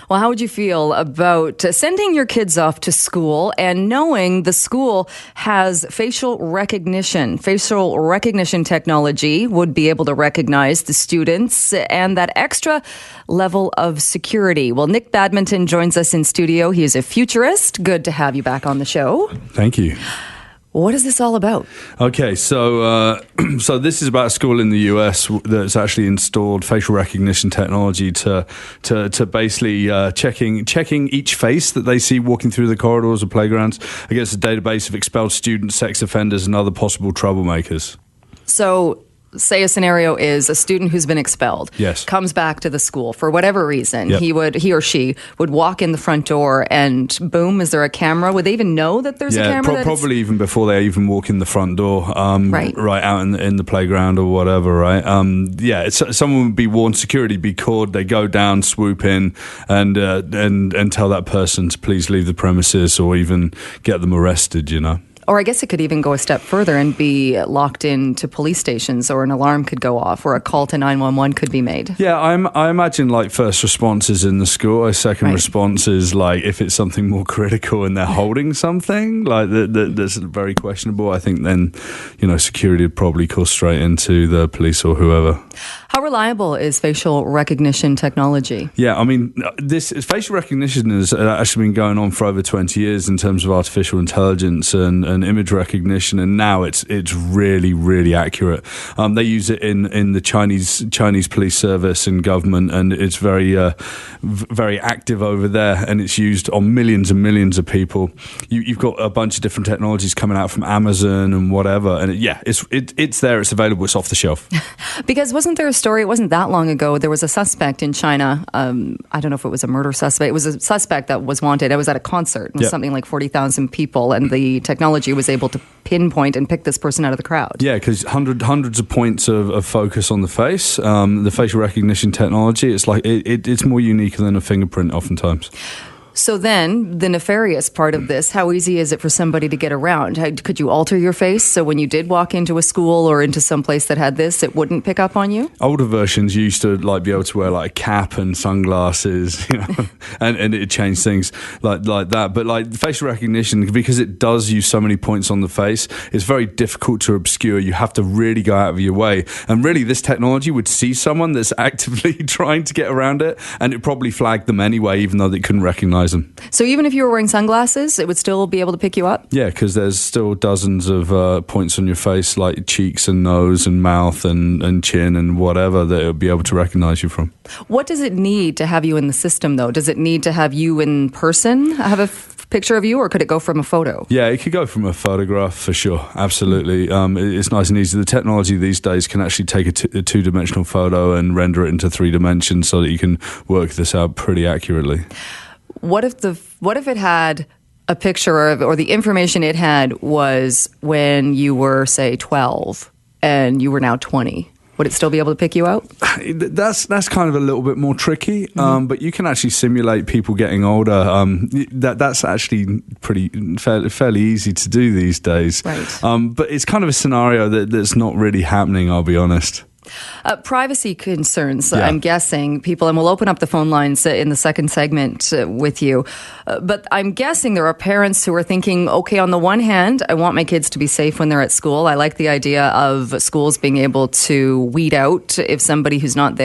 Well, how would you feel about sending your kids off to school and knowing the school has facial recognition? Facial recognition technology would be able to recognize the students and that extra level of security. Well, Nick Badminton joins us in studio. He is a futurist. Good to have you back on the show. Thank you. What is this all about? Okay, so this is about a school in the US that's actually installed facial recognition technology to basically checking each face that they see walking through the corridors or playgrounds against a database of expelled students, sex offenders, and other possible troublemakers. So, say a scenario is a student who's been expelled. Yes. Comes back to the school for whatever reason. Yep. He or she would walk in the front door and boom, is there a camera? Would they even know that there's a camera? Probably even before they even walk in the front door, right out in the playground or whatever, right? Someone would be warned, security be called, they go down, swoop in and tell that person to please leave the premises or even get them arrested, you know? Or I guess it could even go a step further and be locked into police stations, or an alarm could go off, or a call to 911 could be made. Yeah, I imagine like first responses in the school. A second response is like if it's something more critical and they're holding something like that's very questionable. I think then, security would probably call straight into the police or whoever. How reliable is facial recognition technology? Yeah, I mean, this facial recognition has actually been going on for over 20 years in terms of artificial intelligence and image recognition, and now it's really, really accurate. They use it in the Chinese police service and government, and it's very very active over there, and it's used on millions and millions of people. You've got a bunch of different technologies coming out from Amazon and whatever, and it's there, it's available, it's off the shelf. Because wasn't there a story, it wasn't that long ago, there was a suspect in China, I don't know if it was a murder suspect, it was a suspect that was wanted. I was at a concert, it was something like 40,000 people, and the technology was able to pinpoint and pick this person out of the crowd. Yeah, because hundreds of points of focus on the face. The facial recognition technology, it's like it's more unique than a fingerprint oftentimes. So then, the nefarious part of this, how easy is it for somebody to get around? Could you alter your face so when you did walk into a school or into some place that had this, it wouldn't pick up on you? Older versions used to be able to wear like a cap and sunglasses, and it changed things like that. But facial recognition, because it does use so many points on the face, it's very difficult to obscure. You have to really go out of your way. And really, this technology would see someone that's actively trying to get around it, and it probably flagged them anyway, even though they couldn't recognize them. So even if you were wearing sunglasses, it would still be able to pick you up? Yeah, because there's still dozens of points on your face, like cheeks and nose and mouth and chin and whatever, that it would be able to recognize you from. What does it need to have you in the system, though? Does it need to have you in person, have a picture of you, or could it go from a photo? Yeah, it could go from a photograph for sure. Absolutely. It's nice and easy. The technology these days can actually take a two-dimensional photo and render it into 3 dimensions so that you can work this out pretty accurately. What if it had a picture or the information it had was when you were, say, 12 and you were now 20? Would it still be able to pick you out? That's kind of a little bit more tricky, but you can actually simulate people getting older. That's actually fairly easy to do these days. Right. But it's kind of a scenario that's not really happening, I'll be honest. Privacy concerns, I'm guessing, people, and we'll open up the phone lines in the second segment with you. But I'm guessing there are parents who are thinking, okay, on the one hand, I want my kids to be safe when they're at school. I like the idea of schools being able to weed out if somebody who's not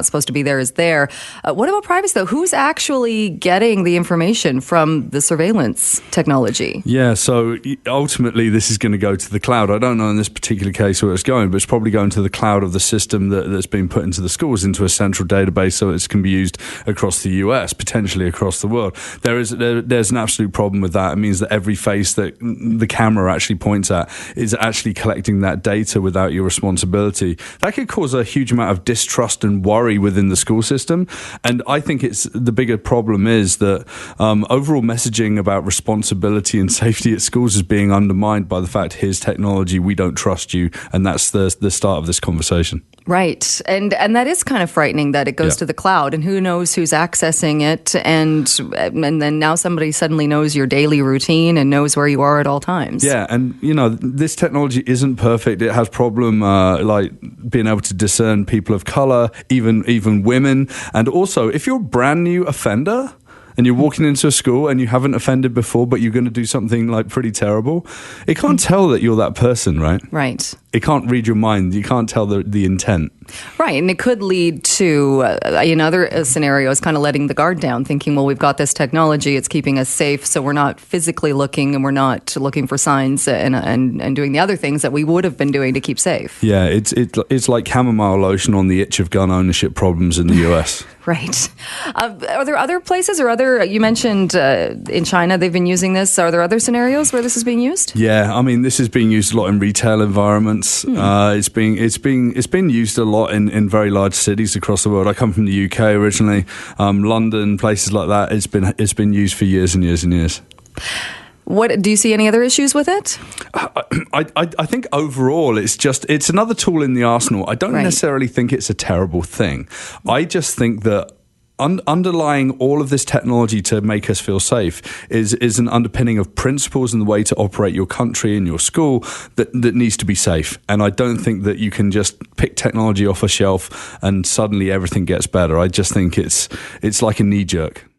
supposed to be there is there. What about privacy, though? Who's actually getting the information from the surveillance technology? Yeah, so ultimately this is going to go to the cloud. I don't know in this particular case where it's going, but it's probably going to the cloud of the system that's been put into the schools, into a central database so it can be used across the US, potentially across the world. There's an absolute problem with that. It means that every face that the camera actually points at is actually collecting that data without your responsibility. That could cause a huge amount of distrust and worry within the school system. And I think the bigger problem is that overall messaging about responsibility and safety at schools is being undermined by the fact, here's technology, we don't trust you, and that's the start of this conversation. system. Right. And that is kind of frightening that it goes to the cloud, and who knows who's accessing it. And then now somebody suddenly knows your daily routine and knows where you are at all times. Yeah. And, this technology isn't perfect. It has problem like being able to discern people of color, even women. And also, if you're a brand new offender and you're walking into a school and you haven't offended before, but you're going to do something like pretty terrible, it can't tell that you're that person, right? Right. It can't read your mind. You can't tell the intent. Right. And it could lead to, in other scenarios, kind of letting the guard down, thinking, well, we've got this technology, it's keeping us safe, so we're not physically looking and we're not looking for signs and doing the other things that we would have been doing to keep safe. Yeah, it's like chamomile lotion on the itch of gun ownership problems in the US. Right. Are there other places or you mentioned in China they've been using this. Are there other scenarios where this is being used? Yeah, I mean, this is being used a lot in retail environments. It's been used a lot in very large cities across the world. I come from the UK originally, London, places like that. It's been used for years and years and years. What do you see any other issues with it? I think overall it's another tool in the arsenal. I don't necessarily think it's a terrible thing. I just think that underlying all of this technology to make us feel safe is an underpinning of principles and the way to operate your country and your school that needs to be safe. And I don't think that you can just pick technology off a shelf and suddenly everything gets better. I just think it's like a knee jerk.